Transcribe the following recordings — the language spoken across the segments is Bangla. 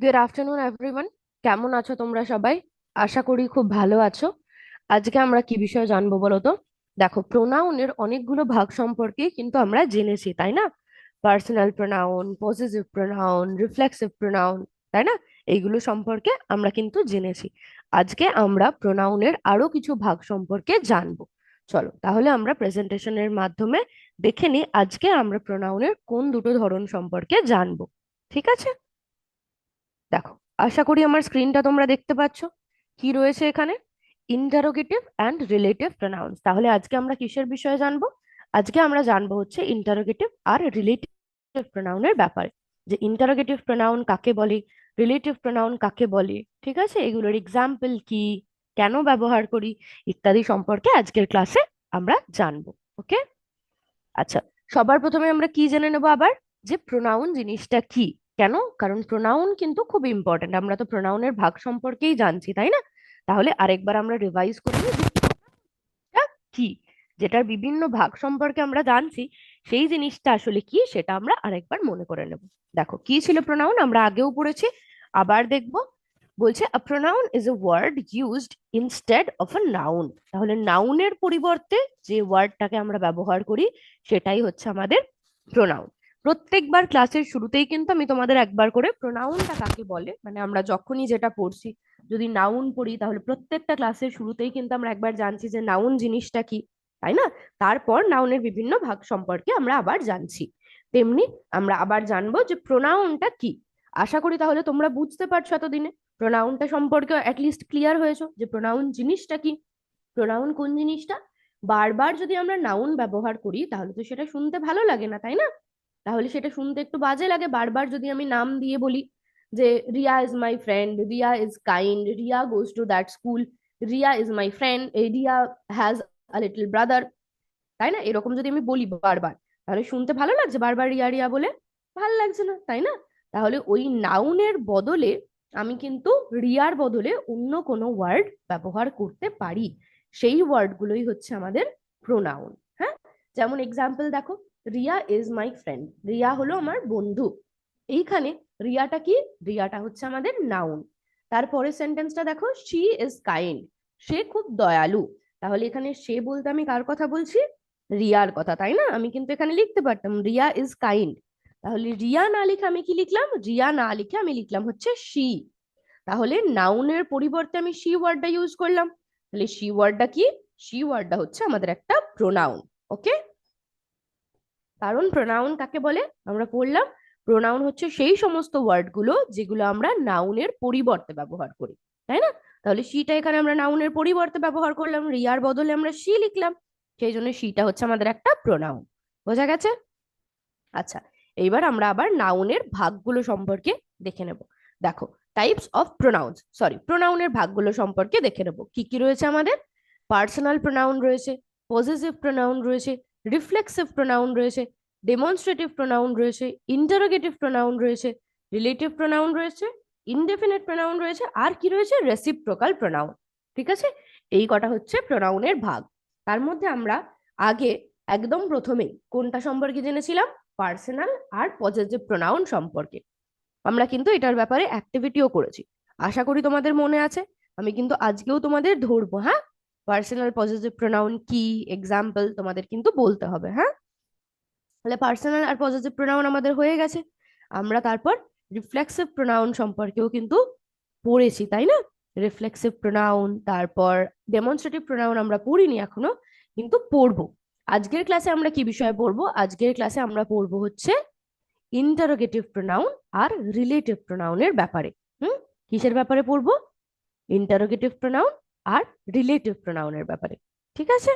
Good afternoon everyone. কেমন আছো তোমরা সবাই? আশা করি খুব ভালো আছো। আজকে আমরা কি বিষয়ে জানবো বলো তো? দেখো, প্রোনাউনের অনেকগুলো ভাগ সম্পর্কে কিন্তু আমরা জেনেছি, তাই না? Personal pronoun, positive pronoun, reflexive pronoun, তাই না? এইগুলো সম্পর্কে আমরা কিন্তু জেনেছি। আজকে আমরা প্রোনাউনের আরো কিছু ভাগ সম্পর্কে জানবো। চলো তাহলে আমরা প্রেজেন্টেশনের মাধ্যমে দেখে নিই আজকে আমরা প্রোনাউনের কোন দুটো ধরন সম্পর্কে জানবো। ঠিক আছে? দেখো, আশা করি আমার স্ক্রিনটা তোমরা দেখতে পাচ্ছ। কি রয়েছে এখানে? Interrogative and relative pronouns. তাহলে আজকে আমরা কিসের বিষয়ে জানবো? আজকে আমরা জানবো হচ্ছে ইন্টারোগেটিভ আর রিলেটিভ প্রোনাউনের ব্যাপারে। যে ইন্টারোগেটিভ প্রোনাউন কাকে বলে, রিলেটিভ প্রোনাউন কাকে বলে, ঠিক আছে, এগুলোর এক্সাম্পল কি, কেন ব্যবহার করি, ইত্যাদি সম্পর্কে আজকের ক্লাসে আমরা জানবো। ওকে, আচ্ছা। সবার প্রথমে আমরা কি জেনে নেবো আবার, যে প্রোনাউন জিনিসটা কি। কেন? কারণ প্রোনাউন কিন্তু খুব ইম্পর্ট্যান্ট। আমরা তো প্রোনাউনের ভাগ সম্পর্কেই জানছি, তাই না? তাহলে আরেকবার আমরা রিভাইজ করে নিই যে এটা কি, যেটার বিভিন্ন ভাগ সম্পর্কে আমরা জানছি, সেই জিনিসটা আসলে কি সেটা আমরা আরেকবার মনে করে নেব। দেখো, কি ছিল প্রোনাউন আমরা আগেও পড়েছি, আবার দেখব। বলছে a pronoun is a word used instead of a noun. তাহলে নাউনের পরিবর্তে যে ওয়ার্ডটাকে আমরা ব্যবহার করি সেটাই হচ্ছে আমাদের প্রোনাউন। প্রত্যেকবার ক্লাসের শুরুতেই কিন্তু আমি তোমাদের একবার করে প্রোনাউনটা কাকে বলে, মানে আমরা যখনই যেটা পড়ছি, যদি নাউন পড়ি তাহলে প্রত্যেকটা ক্লাসের শুরুতেই কিন্তু আমরা একবার জানছি যে নাউন জিনিসটা কি, তাই না? তারপর নাউনের বিভিন্ন ভাগ সম্পর্কে আমরা আবার জানছি। তেমনি আমরা আবার জানবো যে প্রোনাউনটা কি। আশা করি তাহলে তোমরা বুঝতে পারছো এতদিনে, প্রোনাউনটা সম্পর্কে অ্যাটলিস্ট ক্লিয়ার হয়েছো যে প্রোনাউন জিনিসটা কি। প্রোনাউন কোন জিনিসটা? বারবার যদি আমরা নাউন ব্যবহার করি তাহলে তো সেটা শুনতে ভালো লাগে না, তাই না? তাহলে সেটা শুনতে একটু বাজে লাগে বারবার যদি আমি নাম দিয়ে বলি যে Riya is my friend, Riya is kind, Riya goes to that school, Riya is my friend, Riya has a little brother, তাই না? এরকম যদি আমি বলি বারবার, তাহলে শুনতে ভালো লাগছে বারবার রিয়া রিয়া বলে? ভালো লাগছে না, তাই না? তাহলে ওই নাউনের বদলে আমি কিন্তু রিয়ার বদলে অন্য কোনো ওয়ার্ড ব্যবহার করতে পারি। সেই ওয়ার্ডগুলোই হচ্ছে আমাদের প্রোনাউন। হ্যাঁ, যেমন এক্সাম্পল দেখো, Riya is my friend, Riya হলো আমার বন্ধু। এইখানে রিয়াটা কি? রিয়াটা হচ্ছে আমাদের নাউন। তারপরে সেন্টেন্সটা দেখো, শি ইজ কাইন্ড, সে খুব দয়ালু। তাহলে এখানে সে বলতে আমি কার কথা বলছি? রিয়ার কথা, তাই না? আমি কিন্তু এখানে লিখতে পারতাম রিয়া ইজ কাইন্ড। তাহলে রিয়া না লিখে আমি কি লিখলাম? রিয়া না লিখে আমি লিখলাম হচ্ছে শি। তাহলে নাউনের পরিবর্তে আমি শি ওয়ার্ডটা ইউজ করলাম। তাহলে শি ওয়ার্ডটা কি? শি ওয়ার্ডটা হচ্ছে আমাদের একটা প্রোনাউন। ওকে, কারণ প্রোনাউন কাকে বলে আমরা পড়লাম, প্রোনাউন হচ্ছে সেই সমস্ত ওয়ার্ডগুলো যেগুলো আমরা নাউনের পরিবর্তে ব্যবহার করি, তাই না? তাহলে শিটা এখানে আমরা নাউনের পরিবর্তে ব্যবহার করলাম, রিয়ার বদলে আমরা শি লিখলাম, সেই জন্য শিটা হচ্ছে আমাদের একটা প্রোনাউন। বোঝা গেছে? আচ্ছা, এইবার আমরা আবার নাউনের ভাগগুলো সম্পর্কে দেখে নেব। দেখো, টাইপস অফ প্রোনাউন্স, সরি, প্রোনাউনের ভাগগুলো সম্পর্কে দেখে নেব। কি কি রয়েছে আমাদের? পার্সোনাল প্রোনাউন রয়েছে, পজেসিভ প্রোনাউন রয়েছে, রিফ্লেক্সিভ প্রোনাউন রয়েছে, ডেমনস্ট্রেটিভ প্রোনাউন রয়েছে, ইন্টারোগেটিভ প্রোনাউন রয়েছে, রিলেটিভ প্রোনাউন রয়েছে, ইনডেফিনিট প্রোনাউন রয়েছে, আর কি রয়েছে? Reciprocal pronoun. ঠিক আছে, এই কটা হচ্ছে প্রোনাউনের ভাগ। তার মধ্যে আমরা আগে একদম প্রথমেই কোনটা সম্পর্কে জেনেছিলাম? পার্সোনাল আর পজেসিভ প্রোনাউন সম্পর্কে। আমরা কিন্তু এটার ব্যাপারে অ্যাক্টিভিটিও করেছি, আশা করি তোমাদের মনে আছে। আমি কিন্তু আজকেও তোমাদের ধরবো, হ্যাঁ? পার্সোনাল পজেসিভ প্রোনাউন কি, এক্সাম্পল তোমাদের কিন্তু বলতে হবে, হ্যাঁ? তাহলে পার্সোনাল আর পজেসিভ প্রোনাউন আমাদের হয়ে গেছে। আমরা তারপর রিফ্লেক্সিভ প্রোনাউন সম্পর্কেও কিন্তু পড়েছি, তাই না? রিফ্লেক্সিভ প্রোনাউন, তারপর ডেমনস্ট্রেটিভ প্রোনাউন আমরা পড়িনি এখনো, কিন্তু পড়বো। আজকের ক্লাসে আমরা কি বিষয়ে পড়বো? আজকের ক্লাসে আমরা পড়বো হচ্ছে ইন্টারোগেটিভ প্রোনাউন আর রিলেটিভ প্রোনাউনের ব্যাপারে। হুম, কিসের ব্যাপারে পড়বো? ইন্টারোগেটিভ প্রোনাউন আর রিলেটিভ প্রোনাউনের ব্যাপারে। ঠিক আছে,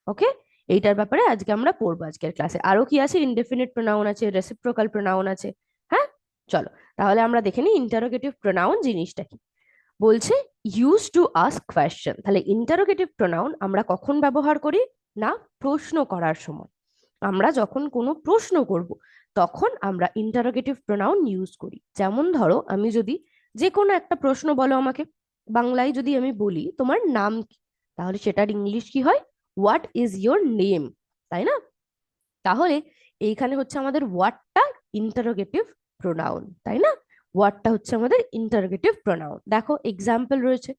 ওকে। এইটার ব্যাপারে আজকে আমরা পড়বো আজকের ক্লাসে। আরো কি আছে? ইনডেফিনিট প্রোনাউন আছে, রেসিপ্রোকাল প্রোনাউন আছে। হ্যাঁ, চলো তাহলে আমরা দেখে নিই ইন্টারোগেটিভ প্রোনাউন জিনিসটা কি। বলছে ইউজ টু আস্ক কোয়েশ্চেন। তাহলে ইন্টারোগেটিভ প্রোনাউন আমরা কখন ব্যবহার করি? না, প্রশ্ন করার সময়। আমরা যখন কোনো প্রশ্ন করব তখন আমরা ইন্টারোগেটিভ প্রোনাউন ইউজ করি। যেমন ধরো, আমি যদি যে কোনো একটা প্রশ্ন বলো আমাকে, বাংলায় যদি আমি বলি তোমার নাম কি, তাহলে সেটার ইংলিশ কি হয়? হোয়াট ইজ ইয়োর নেম, তাই না? তাহলে এইখানে হচ্ছে আমাদের হোয়াটটা ইন্টারোগেটিভ প্রোনাউন, তাই না? হোয়াটটা হচ্ছে আমাদের ইন্টারোগেটিভ প্রোনাউন। দেখো এক্সাম্পল রয়েছে,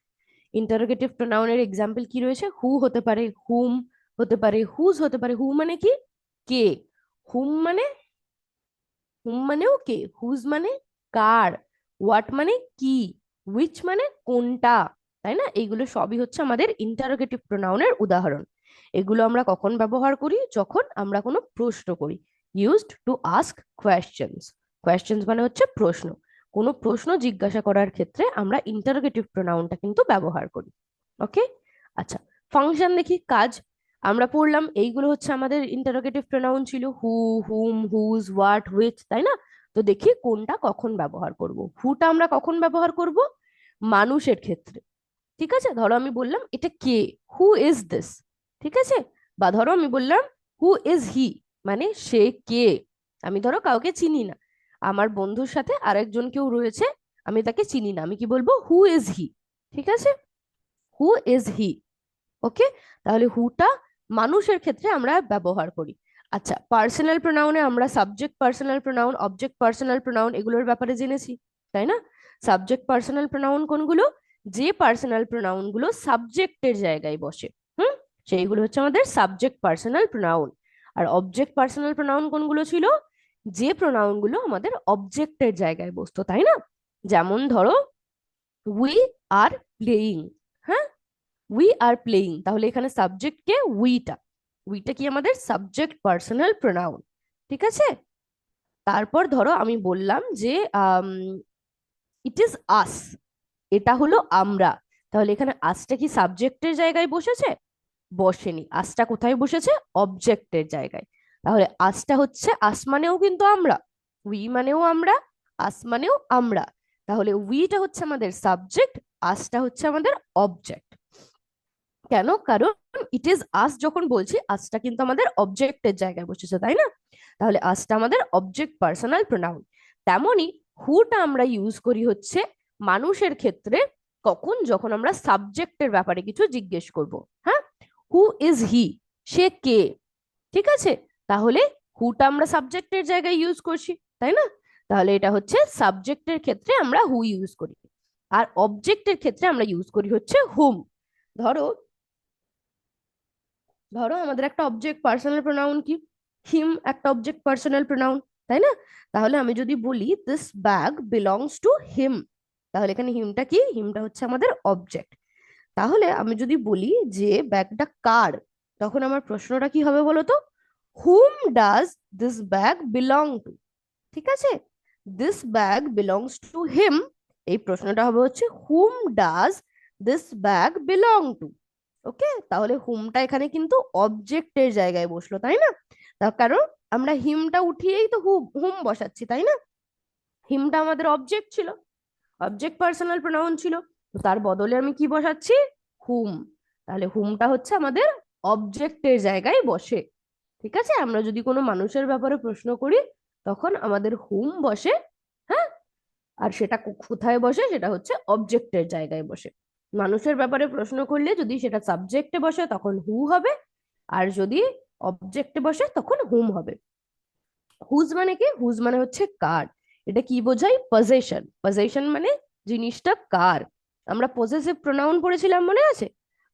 ইন্টারোগেটিভ প্রোনাউনের এক্সাম্পল কি রয়েছে? হু হতে পারে, হুম হতে পারে, হুজ হতে পারে। হু মানে কি? কে। হুম মানে, হুম মানেও কে, হুজ মানে কার, হোয়াট মানে কি, উইচ মানে কোনটা, তাই না? এইগুলো সবই হচ্ছে আমাদের ইন্টারোগেটিভ প্রোনাউনের উদাহরণ। এগুলো আমরা কখন ব্যবহার করি? যখন আমরা কোনো প্রশ্ন করি। Used to ask questions. Questions মানে হচ্ছে প্রশ্ন। কোনো প্রশ্ন জিজ্ঞাসা করার ক্ষেত্রে আমরা ইন্টারোগেটিভ প্রোনাউনটা কিন্তু ব্যবহার করি। ওকে, আচ্ছা, ফাংশন দেখি, কাজ। আমরা পড়লাম এইগুলো হচ্ছে আমাদের ইন্টারোগেটিভ প্রোনাউন ছিল, হু, হুম, হুজ, হোয়াট, হুইচ, তাই না? তো দেখি কোনটা কখন ব্যবহার করব। হুটা আমরা কখন ব্যবহার করব? মানুষের ক্ষেত্রে। ঠিক আছে, ধরো আমি বললাম এটা কে, হু ইজ দিস, ঠিক আছে? বা ধরো আমি বললাম হু ইজ হি, মানে সে কে। আমি ধরো কাউকে চিনি না, আমার বন্ধুর সাথে আরেকজন কেউ রয়েছে, আমি তাকে চিনি না, আমি কি বলবো? Who is he. ঠিক আছে, হু ইজ হি। ওকে, তাহলে হুটা মানুষের ক্ষেত্রে আমরা ব্যবহার করি। আচ্ছা, পার্সোনাল প্রোনাউনে আমরা subject personal pronoun, object personal pronoun এগুলোর ব্যাপারে জেনেছি, তাই না? সাবজেক্ট পার্সোনাল প্রোনাউন কোনগুলো? যে পার্সোনাল প্রোনাউন গুলো সাবজেক্টের জায়গায় বসে, হুম, সেইগুলো হচ্ছে আমাদের সাবজেক্ট পার্সোনাল প্রোনাউন। আর অবজেক্ট পার্সোনাল প্রোনাউন কোনগুলো ছিল? যে প্রোনাউন গুলো আমাদের অবজেক্টের জায়গায় বসতো, তাই না? যেমন ধরো উই আর প্লেয়িং, হ্যাঁ, উই আর প্লেইং, তাহলে এখানে সাবজেক্ট কে? উইটা। উইটা কি আমাদের সাবজেক্ট পার্সোনাল প্রোনাউন। ঠিক আছে, তারপর ধরো আমি বললাম যে ইট ইজ আস, এটা হলো আমরা, তাহলে এখানে আসটা কি সাবজেক্টের জায়গায় বসেছে? বসেনি, আসটা কোথায় বসেছে? অবজেক্টের জায়গায়। তাহলে আসটা হচ্ছে, আস মানেও কিন্তু আমরা, উই মানেও আমরা, আস মানেও আমরা। তাহলে উইটা হচ্ছে আমাদের সাবজেক্ট, আসটা হচ্ছে আমাদের অবজেক্ট। কেন? কারণ ইট ইজ আস যখন বলছি, আসটা কিন্তু আমাদের অবজেক্টের জায়গায় বসেছে, তাই না? তাহলে আসটা আমাদের অবজেক্ট পার্সোনাল প্রোনাউন। তেমনি হুটা আমরা ইউজ করি হচ্ছে মানুষের ক্ষেত্রে, কখন? যখন আমরা সাবজেক্টের ব্যাপারে কিছু জিজ্ঞেস করব। হ্যাঁ, হু ইজ হি, সে কে। ঠিক আছে, তাহলে হুটা আমরা সাবজেক্টের জায়গায় ইউজ করছি, তাই না? তাহলে এটা হচ্ছে সাবজেক্টের ক্ষেত্রে আমরা হু ইউজ করি, আর অবজেক্টের ক্ষেত্রে আমরা ইউজ করি হচ্ছে হুম। ধরো, ধরো আমাদের একটা অবজেক্ট পার্সোনাল প্রোনাউন কি? হিম একটা অবজেক্ট পার্সোনাল প্রোনাউন, তাই না? তাহলে আমি যদি বলি দিস ব্যাগ বিলংস টু হিম, তাহলে এখানে হিমটা কি? হিমটা হচ্ছে আমাদের অবজেক্ট। তাহলে আমি যদি বলি যে ব্যাগটা কার, তখন আমার প্রশ্নটা কি হবে বলো তো? Whom does this bag belong to? ঠিক আছে, this bag belongs to him, এই প্রশ্নটা হবে হচ্ছে whom does this bag belong to. Okay, তাহলে হুমটা এখানে কিন্তু অবজেক্টের জায়গায় বসলো, তাই না? তার কারণ আমরা হিমটা উঠিয়েই তো হুম হুম বসাচ্ছি, তাই না? হিমটা আমাদের অবজেক্ট ছিল, অবজেক্ট পার্সোনাল প্রোনাউন ছিল, তো তার বদলে আমি কি বসাচ্ছি? হুম। তাহলে হুমটা হচ্ছে আমাদের অবজেক্টের জায়গায় বসে। ঠিক আছে, আমরা যদি কোনো মানুষের ব্যাপারে প্রশ্ন করি, তখন আমাদের হুম বসে, হ্যাঁ, আর সেটা কোথায় বসে? সেটা হচ্ছে অবজেক্টের জায়গায় বসে। মানুষের ব্যাপারে প্রশ্ন করলে যদি সেটা সাবজেক্টে বসে তখন হু হবে, আর যদি অবজেক্টে বসে তখন হুম হবে। হুজ মানে কি? হুজ মানে হচ্ছে কার। এটা কি বোঝায়? পজেশন। পজেশন মানে জিনিসটা কার। আমরা পজেসিভ প্রোনাউন পড়েছিলাম, মনে আছে?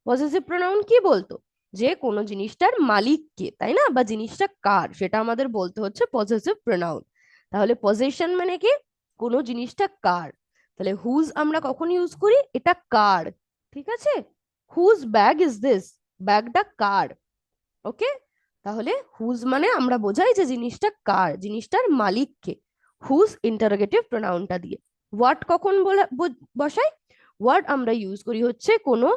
পজেসিভ প্রোনাউন কি বলতো? যে কোনো জিনিসটার মালিক কে, তাই না? বা জিনিসটা কার, সেটা আমাদের বলতে হচ্ছে পজেসিভ প্রোনাউন। তাহলে পজেশন মানে কি? কোনো জিনিসটা কার। তাহলে হুজ আমরা কখন ইউজ করি? এটা কার। ঠিক আছে, হুজ ব্যাগ ইজ দিস, ব্যাগটা কার। ওকে, তাহলে হুজ মানে আমরা বোঝাই যে জিনিসটা কার, জিনিসটার মালিককে, হুজ ইন্টারোগেটিভ প্রোনাউনটা দিয়ে। হোয়াট কখন বসাই? হোয়াট আমরা ইউজ করি হচ্ছে কোনো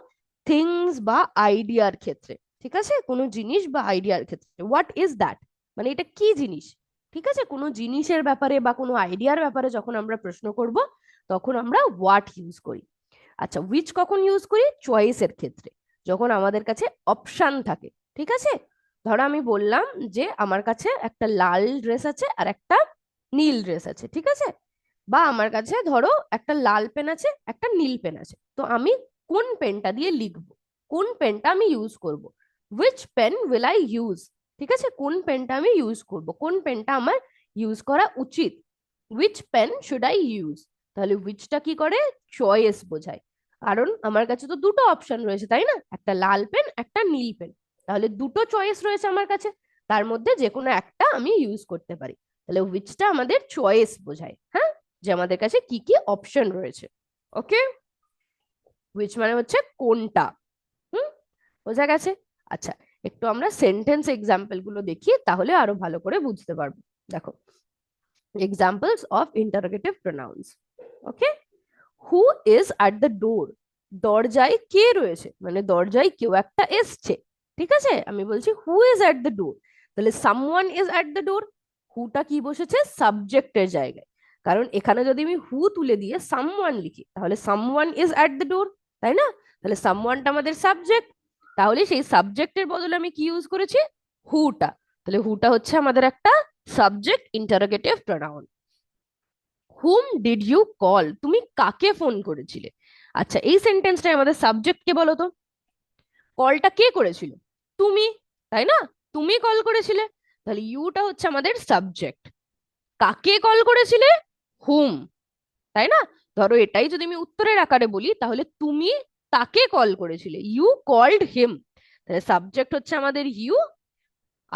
থিংস বা আইডিয়ার ক্ষেত্রে। ঠিক আছে, কোনো জিনিস বা আইডিয়ার ক্ষেত্রে। হোয়াট ইজ দ্যাট, মানে এটা কি জিনিস। ঠিক আছে, কোনো জিনিসের ব্যাপারে বা কোনো আইডিয়ার ব্যাপারে যখন আমরা প্রশ্ন করব, তখন আমরা হোয়াট ইউজ করি। আচ্ছা, উইচ কখন ইউজ করি? চয়েসের ক্ষেত্রে, যখন আমাদের কাছে অপশন থাকে। ঠিক আছে, ধরো আমি বললাম যে আমার কাছে একটা লাল ড্রেস আছে আর একটা নীল ড্রেস আছে, ঠিক আছে? বা আমার কাছে ধরো একটা লাল পেন আছে, একটা নীল পেন আছে, তো আমি কোন পেনটা দিয়ে লিখবো, কোন পেনটা আমি ইউজ করব, which pen will I use. ঠিক আছে, কোন পেনটা আমি ইউজ করব, কোন পেনটা আমার ইউজ করা উচিত, which pen should I use, তাহলে উইচটা কি করে, চয়েস বোঝায়। কারণ আমার কাছে তো দুটো অপশন রয়েছে তাই না, একটা লাল পেন একটা নীল পেন, তাহলে দুটো চয়েস রয়েছে আমার কাছে, তার মধ্যে যে কোনো একটা আমি ইউজ করতে পারি। তাহলে উইচটা আমাদের চয়েস বোঝায়, হ্যাঁ, যে আমাদের কাছে কি কি অপশন রয়েছে। ওকে, উইচ মানে হচ্ছে কোনটা। হুম, বোঝা গেছে। আচ্ছা, একটু আমরা সেন্টেন্স এক্সাম্পল গুলো দেখি, তাহলে আরো ভালো করে বুঝতে পারবো। দেখো, examples of interrogative pronouns. Okay, who is at the ডোর, দরজায় কে রয়েছে, মানে দরজায় কেউ একটা এসছে। ঠিক আছে, আমি বলছি who is at the door, তাহলে someone is at the door, হুটা কি বসেছে, সাবজেক্টের জায়গায়। কারণ এখানে যদি আমি হু তুলে দিয়ে সামওয়ান লিখি, তাহলে সামওয়ান ইজ অ্যাট দ্য ডোর, তাই না? তাহলে সামওয়ানটা আমাদের সাবজেক্ট, তাহলে সেই সাবজেক্টের বদলে আমি কি ইউজ করেছি, হুটা। তাহলে হুটা হচ্ছে আমাদের একটা subject interrogative pronoun. Whom did you call, তুমি কাকে ফোন করেছিলে। আচ্ছা, এই সেন্টেন্সটাই আমাদের সাবজেক্ট কে বলো তো, কলটা কে করেছিল, তুমি, তাই না? তুমি কল করেছিলে, তাহলে ইউটা হচ্ছে আমাদের সাবজেক্ট। কাকে কল করেছিলে, হুম, তাই না? ধরো এটাই যদি আমি উত্তরের আকারে বলি, তাহলে তুমি তাকে কল করেছিলে, ইউ কল্ড হিম, তাহলে সাবজেক্ট হচ্ছে আমাদের ইউ,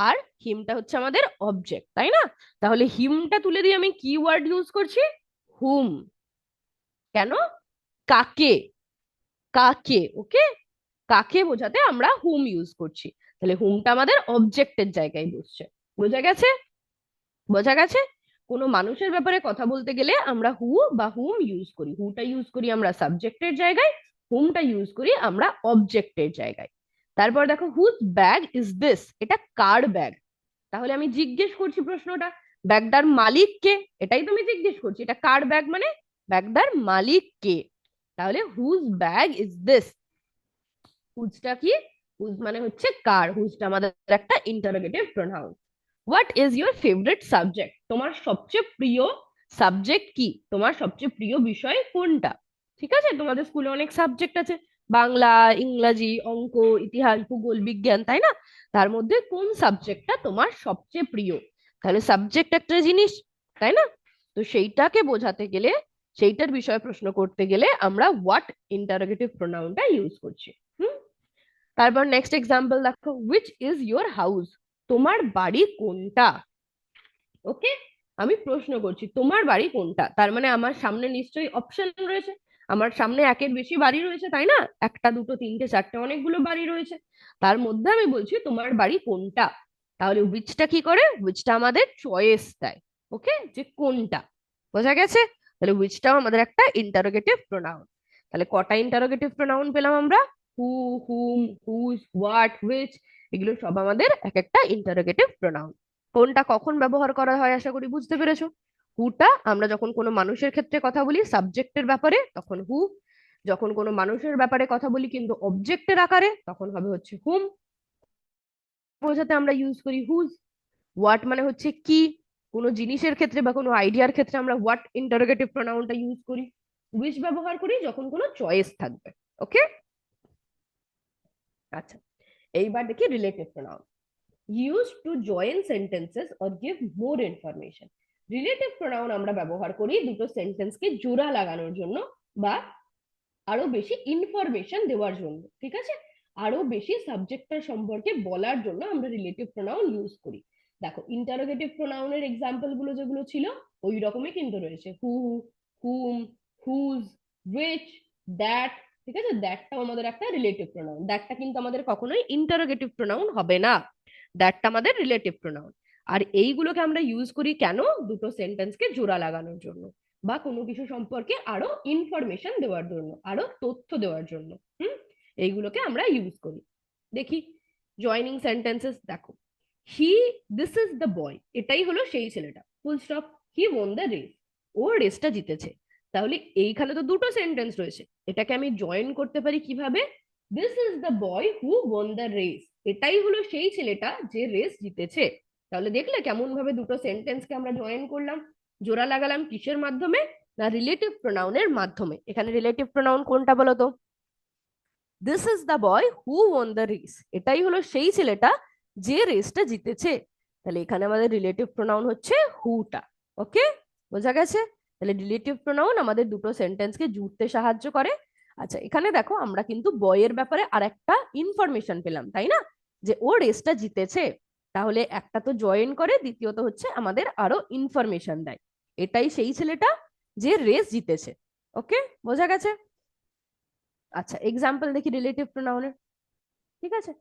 আর হিমটা হচ্ছে আমাদের অবজেক্ট, তাই না? তাহলে হিমটা তুলে দিয়ে আমি কি ওয়ার্ড ইউজ করছি, হুম। কেন, কাকে, কাকে, ওকে, কাকে বোঝাতে আমরা হুম ইউজ করছি, তাহলে হুমটা আমাদের অবজেক্টের জায়গায় বসছে। বোঝা গেছে, বোঝা গেছে। কোনো মানুষের ব্যাপারে কথা বলতে গেলে আমরা হু বা হুম ইউজ করি, হুটা ইউজ করি আমরা সাবজেক্টের জায়গায়, হুমটা ইউজ করি আমরা অবজেক্টের জায়গায়। তারপর দেখো, হুজ ব্যাগ ইজ দিস, এটা কার ব্যাগ, তাহলে আমি জিজ্ঞেস করছি প্রশ্নটা, ব্যাগটার মালিক কে, এটাই তো আমি জিজ্ঞেস করছি, এটা কার ব্যাগ মানে ব্যাগটার মালিক কে, তাহলে হুজ ব্যাগ ইজ দিস, হুজটা কি, হুজ মানে হচ্ছে কার, হুজটা আমাদের একটা interrogative pronoun. What is your favourite subject, তোমার সবচেয়ে প্রিয় সাবজেক্ট কি, তোমার সবচেয়ে প্রিয় বিষয় কোনটা। ঠিক আছে, তোমাদের স্কুলে অনেক সাবজেক্ট আছে, বাংলা, ইংরাজি, অঙ্ক, ইতিহাস, ভূগোল, বিজ্ঞান, তাই না? তার মধ্যে কোন সাবজেক্টটা তোমার সবচেয়ে প্রিয়, তাহলে সাবজেক্ট একটা জিনিস, তাই না? তো সেইটাকে বোঝাতে গেলে, সেইটার বিষয়ে প্রশ্ন করতে গেলে আমরা হোয়াট ইন্টারোগেটিভ প্রোনাউনটা ইউজ করছি। হুম, তারপর নেক্সট এক্সাম্পল দেখো, উইচ ইজ ইউর হাউস, তোমার বাড়ি কোনটা। ওকে, আমি প্রশ্ন করছি তোমার বাড়ি কোনটা, তার মানে আমার সামনে নিশ্চয়ই অপশন রয়েছে, আমার সামনে একের বেশি বাড়ি রয়েছে, তাই না? একটা, দুটো, তিনটে, চারটে, অনেকগুলো বাড়ি রয়েছে, তার মধ্যে আমি বলছি তোমার বাড়ি কোনটা, তাহলে উইচটা কি করে, উইচটা আমাদের চয়েস দেয়। ওকে, যে কোনটা, বোঝা গেছে। তাহলে উইচটাও আমাদের একটা ইন্টারোগেটিভ প্রোনাউন। তাহলে কটা ইন্টারোগেটিভ প্রোনাউন পেলাম আমরা, হু, হুম, হুজ, হোয়াট, হুইচ, এগুলো সব আমাদের এক একটা ইন্টারোগেটিভ প্রোনাউন। কোনটা কখন ব্যবহার করা হয় আশা করি বুঝতে পেরেছো। হুটা আমরা যখন কোনো মানুষের ক্ষেত্রে কথা বলি সাবজেক্টের ব্যাপারে, তখন হু, যখন কোনো মানুষের ব্যাপারে কথা বলি কিন্তু অবজেক্টের আকারে, তখন হবে হচ্ছে হুম, বোঝাতে আমরা ইউজ করি হুজ। হোয়াট মানে হচ্ছে কি, কোনো জিনিসের ক্ষেত্রে বা কোনো আইডিয়ার ক্ষেত্রে আমরা হোয়াট ইন্টারোগেটিভ প্রোনাউনটা ইউজ করি। হুইচ ব্যবহার করি যখন কোনো চয়েস থাকবে। ওকে, আচ্ছা, এইবার দেখি relative pronoun, used to join sentences or give more information. Relative pronoun আমরা ব্যবহার করি দুটো সেন্টেন্সকে জোড়া লাগানোর জন্য বা আরো বেশি ইনফরমেশন দেওয়ার জন্য। ঠিক আছে, আরো বেশি সাবজেক্টটার সম্পর্কে বলার জন্য আমরা রিলেটিভ প্রোনাউন ইউজ করি। দেখো, ইন্টারোগেটিভ প্রোনাউনের এক্সাম্পল গুলো যেগুলো ছিল ওই রকমই কিন্তু রয়েছে, হু, হুম, হুজ, হুইচ, দ্যাট। ঠিক আছে, দ্যাটটাও আমাদের একটা রিলেটিভ প্রোনাউন, দ্যাটটা কিন্তু আমাদের কখনোই ইন্টারোগেটিভ প্রোনাউন হবে না, দ্যাটটা আমাদের রিলেটিভ প্রোনাউন। আর এইগুলোকে আমরা ইউজ করি কেন, দুটো সেন্টেন্সকে জোড়া লাগানোর জন্য বা কোনো কিছু সম্পর্কে আরো ইনফরমেশন দেওয়ার জন্য, আরো তথ্য দেওয়ার জন্য। হুম, এইগুলোকে আমরা ইউজ করি। দেখি জয়নিং সেন্টেন্সেস, দেখো, he, this is the boy, এটাই হলো সেই ছেলেটা, full stop, he won the race, ও রেসটা জিতেছে। তাহলে এইখানে তো দুটো সেন্টেন্স রয়েছে, এটাকে আমি জয়েন করতে পারি কিভাবে, this is the boy who won the race, এটাই হলো সেই ছেলেটা যে রেস জিতেছে। তাহলে দেখলে কেমন ভাবে দুটো সেন্টেন্সকে আমরা জয়েন করলাম, জোড়া লাগালাম কিসের মাধ্যমে, না রিলেটিভ প্রোনাউনের মাধ্যমে। এখানে রিলেটিভ প্রোনাউন কোনটা বলো তো, this is the boy who won the race, এটাই হলো সেই ছেলেটা যে রেসটা জিতেছে। তাহলে এখানে আমাদের রিলেটিভ প্রোনাউন হচ্ছে হুটা। ওকে, বোঝা গেছে? তাহলে রিলেটিভ প্রোনাউন আমাদের দুটো সেন্টেন্সকে জুড়তে সাহায্য করে। আচ্ছা, এখানে দেখো আমরা কিন্তু বয়ের ব্যাপারে আর একটা ইনফরমেশন পেলাম, তাই না? যে ও রেসটা জিতেছে। তাহলে একটা তো জয়েন করে, দ্বিতীয়ত হচ্ছে আমাদের আরো ইনফরমেশন দেয়। এটাই সেই ছেলেটা যে রেস জিতেছে। ওকে, বোঝা গেছে? আচ্ছা, এক্সাম্পল দেখি রিলেটিভ প্রোনাউনের। ঠিক আছে,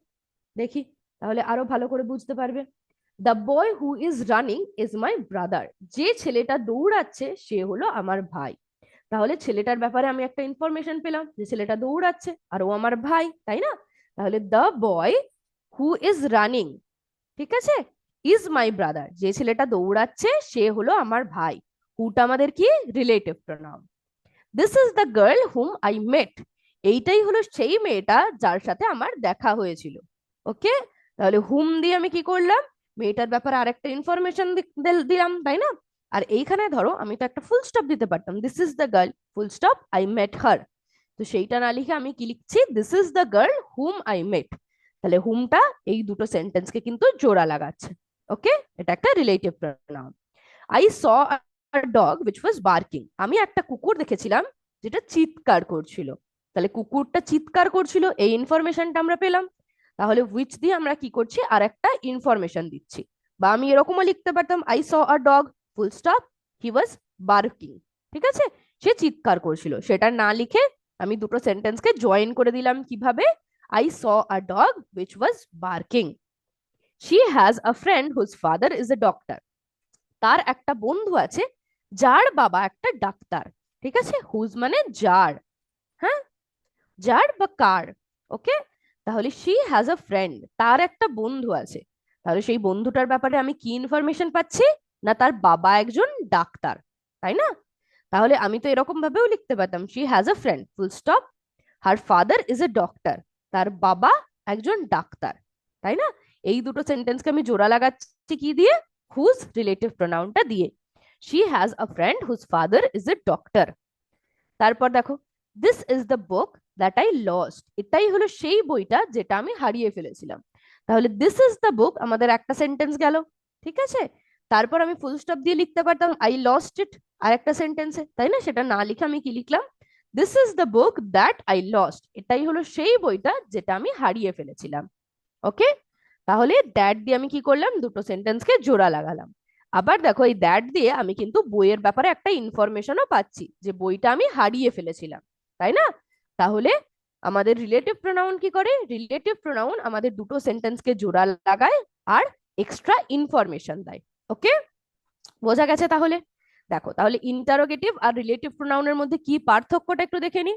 দেখি, তাহলে আরো ভালো করে বুঝতে পারবে। The boy who is running is my brother. যে ছেলেটা দৌড়াচ্ছে সে হলো আমার ভাই। তাহলে ছেলেটার ব্যাপারে আমি একটা ইনফরমেশন পেলাম যে ছেলেটা দৌড়াচ্ছে আর ও আমার ভাই, তাই না? তাহলে the boy who is running, ঠিক আছে, ইজ মাই ব্রাদার। যে ছেলেটা দৌড়াচ্ছে সে হলো আমার ভাই। হুটা আমাদের কি? Relative pronoun. This is the girl whom I মেট। এইটাই হলো সেই মেয়েটা যার সাথে আমার দেখা হয়েছিল। ওকে, তাহলে হুম দিয়ে আমি কি করলাম? মেয়েটার ব্যাপারে আরেকটা ইনফরমেশন দিলাম, তাই না? আর এইখানে ধরো আমি তো একটা ফুল স্টপ দিতে পারতাম, this is the girl full stop I met her. তো সেইটা না লিখে আমি কি লিখছি? This is the girl whom I met. তাহলে হুমটা এই দুটো সেন্টেন্সকে কিন্তু জোড়া লাগাচ্ছে। ওকে, এটা একটা relative pronoun. I saw a dog which was barking. আমি একটা কুকুর দেখেছিলাম যেটা চিৎকার করছিল। তাহলে কুকুরটা চিৎকার করছিল, এই ইনফরমেশনটা আমরা পেলাম। তাহলে which দিয়ে আমরা কি করছি? আর একটা ইনফরমেশন দিচ্ছি। বা আমি এরকমও লিখতে পারতাম, I saw a dog full stop he was barking. ঠিক আছে, সে চিৎকার করছিল। সেটা না লিখে আমি দুটো সেন্টেন্সকে জয়েন করে দিলাম কিভাবে? I saw a dog which was barking. She has a friend whose father is a doctor. তার একটা বন্ধু আছে যার বাবা একটা ডাক্তার। ঠিক আছে, হুজ মানে যার, হ্যাঁ, যার বা কার। ওকে, তাহলে শি হ্যাজ আ ফ্রেন্ড, তার একটা বন্ধু আছে। তাহলে সেই বন্ধুটার ব্যাপারে আমি কি ইনফরমেশন পাচ্ছি? না, তার বাবা একজন ডাক্তার, তাই না? তাহলে আমি তো এরকম ভাবেও লিখতে পারতাম, she has a friend full stop her father is a doctor. তার বাবা একজন ডাক্তার, তাই না? এই দুটো সেন্টেন্সকে আমি জোড়া লাগাচ্ছি কি দিয়ে? হুজ রিলেটিভ প্রোনাউনটা দিয়ে। She has a friend whose father is a doctor. তারপর দেখো, this is the book that I lost. এটাই হলো সেই বইটা যেটা আমি হারিয়ে ফেলেছিলাম। তাহলে দিস ইজ দ্য বুক আমাদের একটা সেন্টেন্স গেল। ঠিক আছে, তারপর আমি ফুল স্টপ দিয়ে লিখতে পারতাম আই লস্ট ইট আর একটা সেন্টেন্সে, তাই না? সেটা না লিখে আমি কি লিখলাম? This is the book that I lost. এটাই হলো সেই বইটা যেটা আমি হারিয়ে ফেলেছিলাম। ওকে, তাহলে দ্যাট দিয়ে আমি কি করলাম? দুটো সেন্টেন্সকে জোড়া লাগালাম। আবার দেখো, এই দ্যাট দিয়ে আমি কিন্তু বইয়ের ব্যাপারে একটা ইনফরমেশনও পাচ্ছি যে বইটা আমি হারিয়ে ফেলেছিলাম, তাই না? তাহলে আমাদের রিলেটিভ প্রোনাউন কি করে? রিলেটিভ প্রোনাউন আমাদের দুটো সেন্টেন্সকে জোড়া লাগায় আর এক্সট্রা ইনফরমেশন দেয়। ওকে, বোঝা গেছে তাহলে? দেখো, তাহলে ইন্টারোগেটিভ আর রিলেটিভ প্রোনাউনের মধ্যে কি পার্থক্যটা একটু দেখে নি।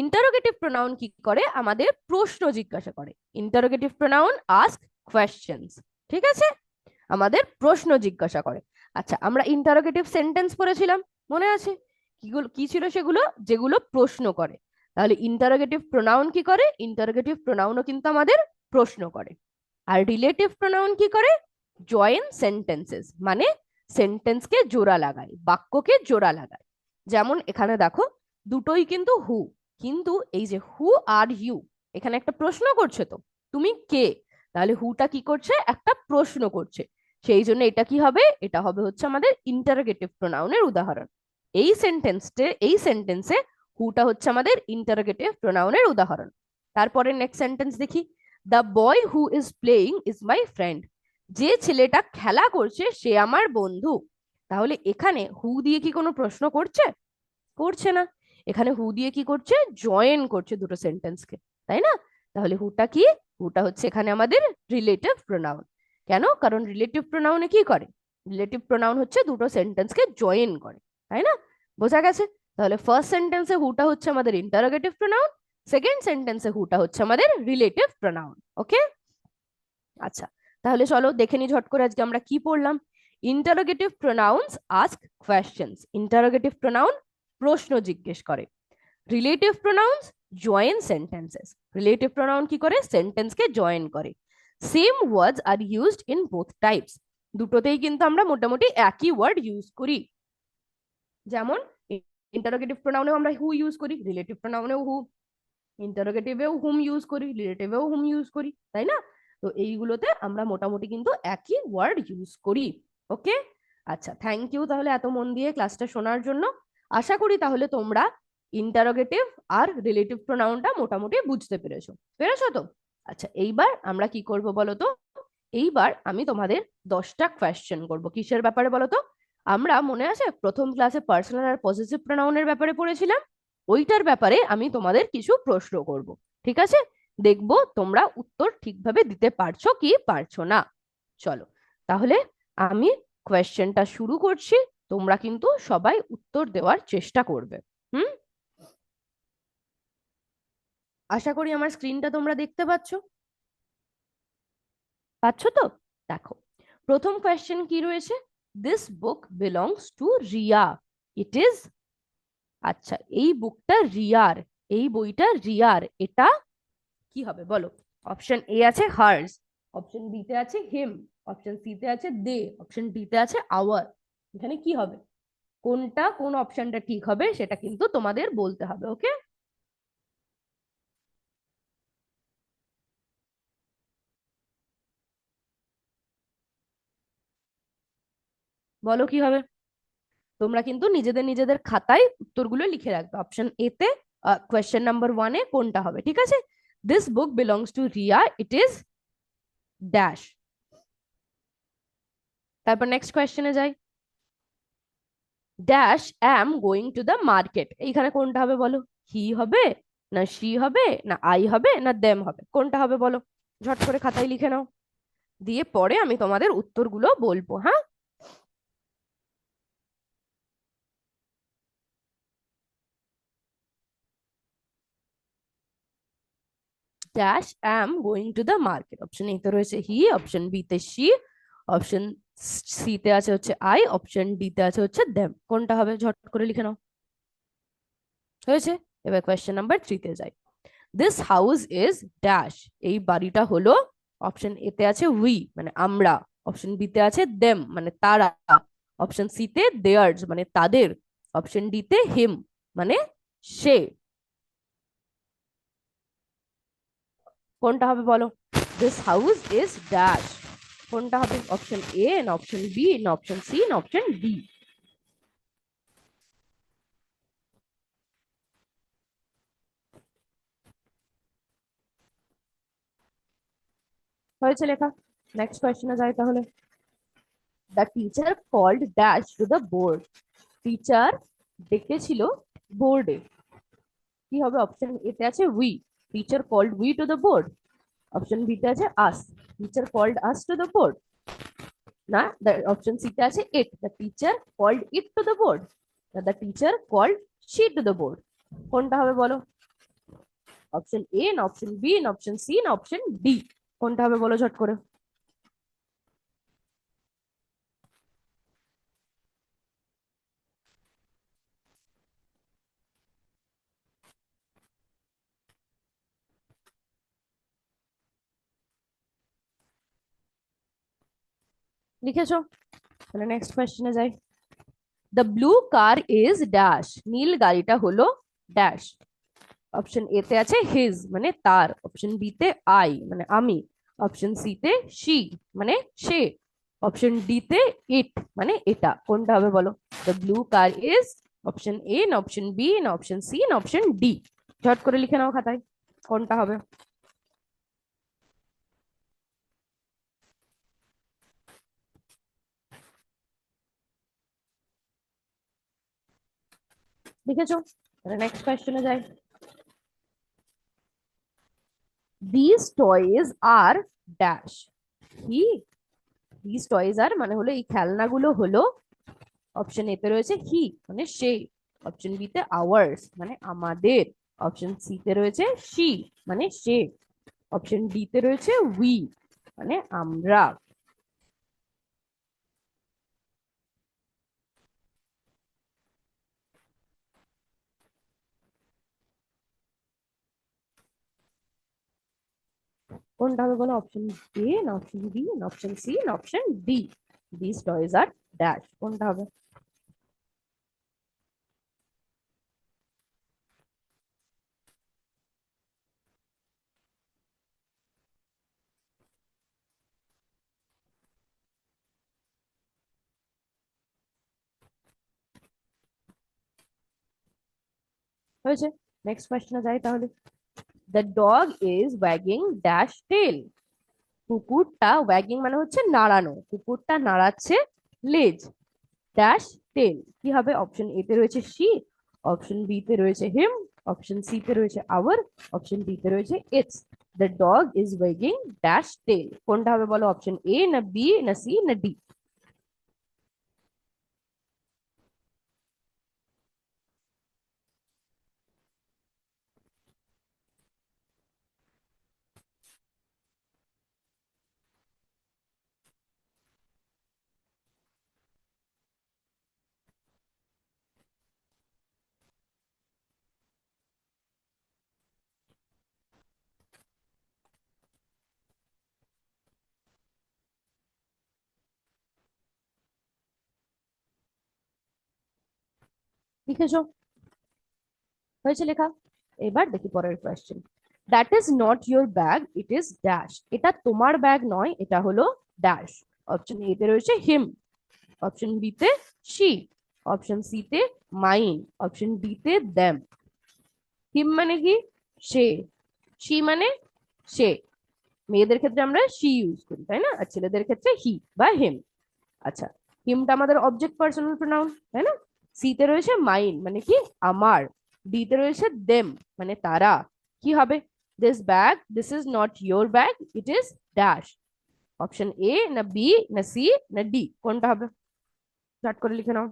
ইন্টারোগেটিভ প্রোনাউন কি করে? আমাদের প্রশ্ন জিজ্ঞাসা করে। Interrogative pronoun ask questions. ঠিক আছে, আমাদের প্রশ্ন জিজ্ঞাসা করে। আচ্ছা, আমরা ইন্টারোগেটিভ সেন্টেন্স পড়েছিলাম, মনে আছে? কিগুলো কি ছিল সেগুলো? যেগুলো প্রশ্ন করে। তাহলে ইন্টারোগেটিভ প্রোনাউন কি করে? ইন্টারোগেটিভ প্রোনাউনও কিন্তু আমাদের প্রশ্ন করে। আর রিলেটিভ প্রোনাউন কি করে? জয়েন সেন্টেন্সেস, মানে সেন্টেন্সকে জোড়া লাগায়, বাক্যকে জোড়া লাগায়। যেমন এখানে দেখো, দুটোই কিন্তু হু, কিন্তু এই যে হু আর ইউ, এখানে একটা প্রশ্ন করছে, তো তুমি কে? তাহলে হুটা কি করছে? একটা প্রশ্ন করছে। সেই জন্য এটা কি হবে? এটা হবে হচ্ছে আমাদের ইন্টারোগেটিভ প্রোনাউনের উদাহরণ। এই সেন্টেন্সে হুটা হচ্ছে আমাদের ইন্টারোগেটিভ প্রোনাউনের উদাহরণ। তারপরে নেক্সট সেন্টেন্স দেখি, the boy who is playing is my friend. যে ছেলেটা খেলা করছে সে আমার বন্ধু। তাহলে এখানে হু দিয়ে কি কোনো প্রশ্ন করছে? করছে না। এখানে হু দিয়ে কি করছে? জয়েন করছে দুটো সেন্টেন্সকে, তাই না? তাহলে হুটা কি? হুটা হচ্ছে এখানে আমাদের রিলেটিভ প্রোনাউন। কেন? কারণ রিলেটিভ প্রোনাউনে কি করে? রিলেটিভ প্রোনাউন হচ্ছে দুটো সেন্টেন্সকে জয়েন করে, তাই না? বোঝা গেছে? তাহলে ফার্স্ট সেন্টেন্সে হুটা হচ্ছে আমাদের ইন্টারোগেটিভ প্রোনাউন, সেকেন্ড সেন্টেন্সে হুটা হচ্ছে আমাদের রিলেটিভ প্রোনাউন। ওকে, আচ্ছা, তাহলে চলো দেখে নি ঝট করে আজকে আমরা কি পড়লাম। Interrogative pronouns ask questions. Interrogative pronoun প্রশ্ন জিজ্ঞেস করে। Relative pronouns join sentences. Relative pronoun কি করে? সেন্টেন্সকে জয়েন করে। Same words are used in both types. দুটোতেই কিন্তু আমরা মোটামুটি একই ওয়ার্ড ইউজ করি। যেমন ইন্টারোগেটিভ প্রোনাউনেও আমরা হু ইউজ করি, রিলেটিভ প্রোনাউনেও হু, ইন্টারোগেটিভেও হুম ইউজ করি, রিলেটিভেও হুম ইউজ করি, তাই না? তো এইগুলোতে আমরা মোটামুটি কিন্তু একই ওয়ার্ড ইউজ করি। ওকে, আচ্ছা, থ্যাংক ইউ তাহলে এত মন দিয়ে ক্লাসটা শোনার জন্য। আশা করি তাহলে তোমরা ইন্টারোগেটিভ আর রিলেটিভ প্রোনাউনটা মোটামুটি বুঝতে পেরেছো। পেরেছো তো? আচ্ছা, এইবার আমরা কি করব বলো তো? এইবার আমি তোমাদের 10টা কোয়েশ্চেন করব। কিসের ব্যাপারে বলো তো? আমরা মনে আছে প্রথম ক্লাসে পার্সোনাল আর পজিটিভ প্রোনাউনের ব্যাপারে পড়েছিলাম, ওইটার ব্যাপারে আমি তোমাদের কিছু প্রশ্ন করব। ঠিক আছে? দেখবো তোমরা উত্তর ঠিকভাবে দিতে পারছো কি পারছো না। চলো তাহলে আমি কোয়েশ্চেনটা শুরু করছি। তোমরা কিন্তু সবাই উত্তর দেওয়ার চেষ্টা করবে। হুম? আশা করি আমার স্ক্রিনটা তোমরা দেখতে পাচ্ছ। পাচ্ছ তো? দেখো, প্রথম কোয়েশ্চেন কি রয়েছে? This book belongs to Riya, it is. আচ্ছা, এই বুকটা রিয়ার, এই বইটা রিয়ার, এটা কি হবে বলো? অপশন এ আছে হার্স, অপশন বি তে আছে হিম, অপশন সি তে আছে দে, অপশন ডি তে আছে আওয়ার। এখানে কি হবে? কোনটা কোন অপশনটা ঠিক হবে সেটা কিন্তু তোমাদের বলতে হবে। ওকে? বলো কি হবে। তোমরা কিন্তু নিজেদের নিজেদের খাতায় উত্তরগুলো লিখে রাখবে। অপশন এ তে কোয়েশ্চেন নাম্বার ওয়ানে কোনটা হবে, ঠিক আছে? This book belongs to Riya, it is dash. তারপর নেক্সট কোয়েশ্চেনে যাই। Dash am going to the market, এইখানে কোনটা হবে বলো? হি হবে, না শি হবে, না আই হবে, না দেম হবে? কোনটা হবে বলো? ঝট করে খাতায় লিখে নাও, দিয়ে পরে আমি তোমাদের উত্তরগুলো বলবো। হ্যাঁ? Dash am going to the market, option A তে রয়েছে হি, অপশন বি তে শি, অপশন সি তে আছে হচ্ছে আই, অপশন ডি তে আছে হচ্ছে দেম। কোনটা হবে ঝট করে লিখে নাও। হয়েছে? এবার কোয়েশ্চেন নাম্বার 3 তে যাই। দিস হাউস ইজ ড্যাশ, এই বাড়িটা হলো। অপশন এ তে আছে উই মানে আমরা, অপশন বি তে আছে দেম মানে তারা, অপশন সি তে দেয়ার্স মানে তাদের, অপশন ডি তে হিম মানে সে। কোনটা হবে বলো? দিস হাউস ইজ ড্যাশ, কোনটা হবে? অপশন এ, না অপশন বি, না অপশন সি, না অপশন ডি? হয়েছে লেখা। নেক্সট কোয়েশ্চেনে যাই তাহলে। The teacher called dash to the board, teacher ডেকেছিল বোর্ডে। কি হবে? অপশন এ তে আছে we, teacher called we to the board, option B তে আছে us, teacher called us to the board, না অপশন সি তে আছে it, the teacher called it to the board, না the teacher called she two the board? কোনটা হবে বলো? অপশন এ, না অপশন বি, না অপশন সি, না অপশন ডি? কোনটা হবে বলো ঝট করে। লিখেছো? তাহলে নেক্সট কোয়েশ্চেনে যাই। The blue car is dash, নীল গাড়িটা হলো ড্যাশ। অপশন এ তে আছে হিজ মানে তার, অপশন বি তে আই মানে আমি, অপশন সি তে শি মানে সে, অপশন ডি তে ইট মানে এটা? কোনটা হবে বলো? The blue car is, option A, না অপশন বি, না অপশন সি, না অপশন ডি? ঝট করে লিখে নাও খাতায়, কোনটা হবে। লিখেছো? নেক্সট কোয়েশ্চেনে যাই। দিস টয়েজ আর ড্যাশ, কি? দিস টয়েজ আর মানে হলো এই খেলনাগুলো হলো। অপশন এ তে রয়েছে হি মানে সে, অপশন বি তে আওয়ার্স মানে আমাদের, অপশন সি তে রয়েছে শি মানে সে, অপশন ডি তে রয়েছে উই মানে আমরা? কোনটা হবে বলো? অপশন এ, না অপশন বি, না অপশন সি, না option D? This toys are dash, কোনটা হবে? হয়েছে। নেক্সট কোয়েশ্চেনে যাই তাহলে। The dog is wagging dash tail. কুকুরটা, ওয়াগিং মানে হচ্ছে নাড়ানো, কুকুরটা নাড়াচ্ছে লেজ, ড্যাশ টেল কি হবে? অপশন এ তে রয়েছে শি, অপশন বি তে রয়েছে হিম, অপশন সি তে রয়েছে আওয়ার, অপশন ডি তে রয়েছে its. The dog is wagging dash tail, কোনটা হবে বলো? অপশন এ না বি না সি না ডি? লিখেছো? হয়েছে লেখা। এবার দেখি পরের question. That is not your bag, it is dash. এটা তোমার ব্যাগ নয়, এটা হলো ড্যাশ। অপশন এ তে রয়েছে হিম, অপশন বি তে শি, অপশন সি তে মাইন, অপশন ডি তে দেম। হিম মানে কি? সে। শি মানে সে। মেয়েদের ক্ষেত্রে আমরা শি ইউজ করি, তাই না? আর ছেলেদের ক্ষেত্রে হি বা হিম। আচ্ছা, হিমটা আমাদের অবজেক্ট পার্সোনাল প্রোনাউন, তাই না? সি তে রয়েছে মাইন মানে কি আমার, ডি তে রয়েছে দেম মানে তারা। কি হবে? This bag, this is not your bag, it is dash. Option A না বি না সি না ডি, কোনটা হবে? স্টার্ট করে লিখে নাও।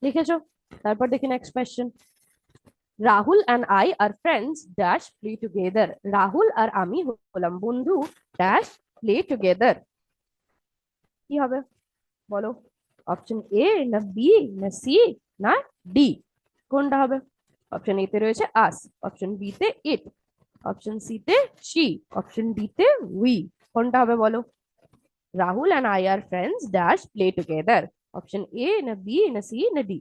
লিখেছো? তারপর দেখি next question. Rahul and I are friends dash play together. Rahul আর আমি হলাম বন্ধু, ড্যাশ প্লে টুগেদার। কি হবে বলো? অপশন এ না বি না সি না ডি, কোনটা হবে? অপশন এ তে রয়েছে আস, অপশন বি তে ইট, অপশন সি তে শি, অপশন ডি তে উই, কোনটা হবে বলো? Rahul and I are friends dash play together. Option A না বি না সি না ডি?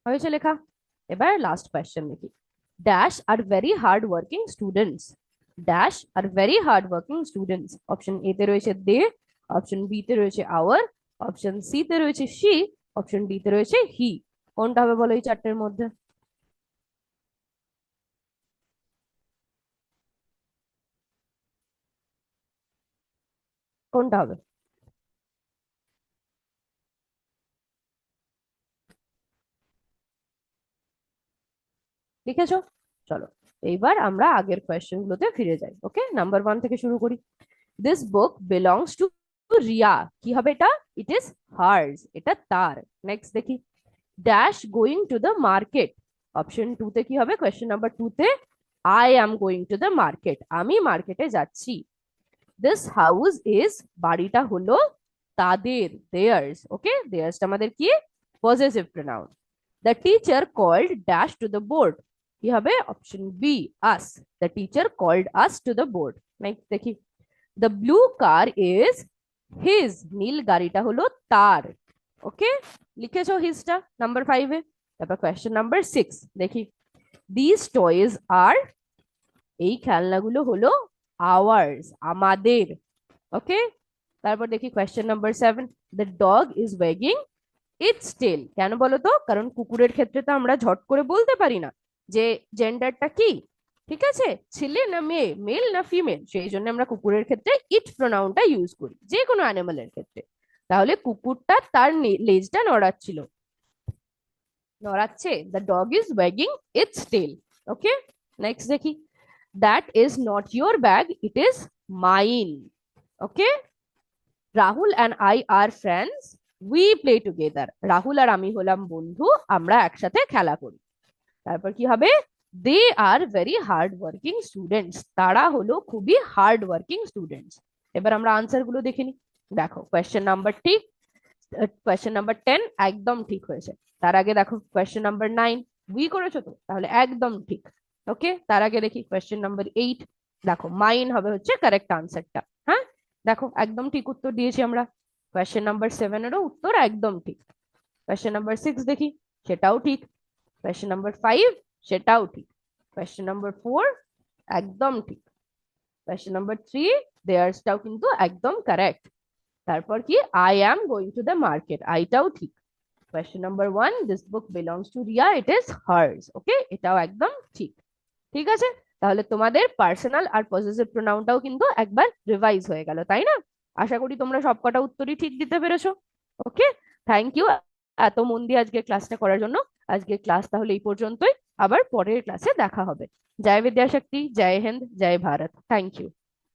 হয়েছে লেখা। এবার লাস্ট কোয়েশ্চেন দেখি। Dash are very hard working students. Dash are very hard working students. Option A তে রয়েছে দে, অপশন বি তে রয়েছে আওয়ার, অপশন সি তে রয়েছে শি, অপশন ডি তে রয়েছে হি, কোনটা হবে বলো এই চারটের মধ্যে? কোনটা হবে? লিখেছো? চলো, এইবার আমরা আগের কোয়েশ্চেন গুলোতে ফিরে যাই। ওকে, নাম্বার ওয়ান থেকে শুরু করি। This book belongs to Riya. কি হবে এটা? ইট ইজ হার্স, এটা তার। নেক্সট দেখি। Dash going to the market. Option two তে কি হবে? কোয়েশ্চেন নাম্বার টু তে I am going to the market, আমি মার্কেটে যাচ্ছি। দিস হাউস ইজ, বাড়িটা হলো তাদের, দেয়ার্স। ওকে, দেয়ার্সটা আমাদের কি? Possessive pronoun. The teacher called dash to the board. কি হবে? Option B us, the teacher called us to the board. Next দেখি। The blue car is his, নীল গাড়িটা হলো তার। ওকে, লিখেছো হিজটা নাম্বার ফাইভে। তারপর কোয়েশ্চেন নাম্বার সিক্স দেখি। দিস টয়েজ আর, এই খেলনাগুলো হলো আওয়ার্স, আমাদের। ওকে, তারপর দেখি question number seven. The dog is wagging its tail. কেন বলো তো? কারণ কুকুরের ক্ষেত্রে তো আমরা ঝট করে বলতে পারি না যে জেন্ডারটা কি, ঠিক আছে, ছেলে না মেয়ে, মেল না ফিমেল, সেই জন্য আমরা কুকুরের ক্ষেত্রে ইট প্রোনাউনটা ইউজ করি যে কোনো অ্যানিমালের ক্ষেত্রে। তাহলে কুকুরটা তার লেজটা নড়াচ্ছিল, নড়াচ্ছে। The dog is wagging its tail. Okay, next দেখি। That is not your bag, it is mine. Okay, Rahul and I are friends, we play together. Rahul আর আমি হলাম বন্ধু, আমরা একসাথে খেলা করি। তারপর কি হবে? They are very hard working students, তারা হলো খুবই হার্ড ওয়ার্কিং স্টুডেন্টস। এবার আমরা আনসার গুলো দেখে নিই। দেখো, কোয়েশ্চেন নাম্বার ঠিক, কোয়েশ্চেন নাম্বার 10 একদম ঠিক হয়েছে। তার আগে দেখো কোয়েশ্চেন নাম্বার 9, বি করেছো তো, তাহলে একদম ঠিক। ওকে, তার আগে দেখি কোয়েশ্চেন নাম্বার 8। দেখো মাইন হবে হচ্ছে কারেক্ট আনসারটা। হ্যাঁ, দেখো একদম ঠিক উত্তর দিয়েছি আমরা। কোয়েশ্চেন নাম্বার 7-এরও উত্তর একদম ঠিক। কোয়েশ্চেন নাম্বার 6 দেখি, সেটাও ঠিক। কোয়েশ্চেন নাম্বার 5, সেটাও ঠিক। কোয়েশ্চেন নাম্বার 4, একদম ঠিক। কোয়েশ্চেন নাম্বার 3, দেয়ার্সটাও কিন্তু একদম কারেক্ট। তারপর কি, I am going to the market, আইটাও ঠিক। Question number 1, this book belongs to Riya, it is hers. Okay, এটাও একদম ঠিক। ঠিক আছে, তাহলে তোমাদের পার্সোনাল আর পজেসিভ প্রোনাউনটাও কিন্তু একবার রিভাইজ হয়ে গেল, তাই না? আশা করি তোমরা সবকটা উত্তরই ঠিক দিতে পেরেছো। ওকে, থ্যাংক ইউ এত মন দিয়ে আজকে ক্লাসটা করার জন্য। আজকে ক্লাস তাহলে এই পর্যন্তই, আবার পরের ক্লাসে দেখা হবে। জয় বিদ্যাশক্তি, জয় হিন্দ, জয় ভারত, থ্যাংক ইউ।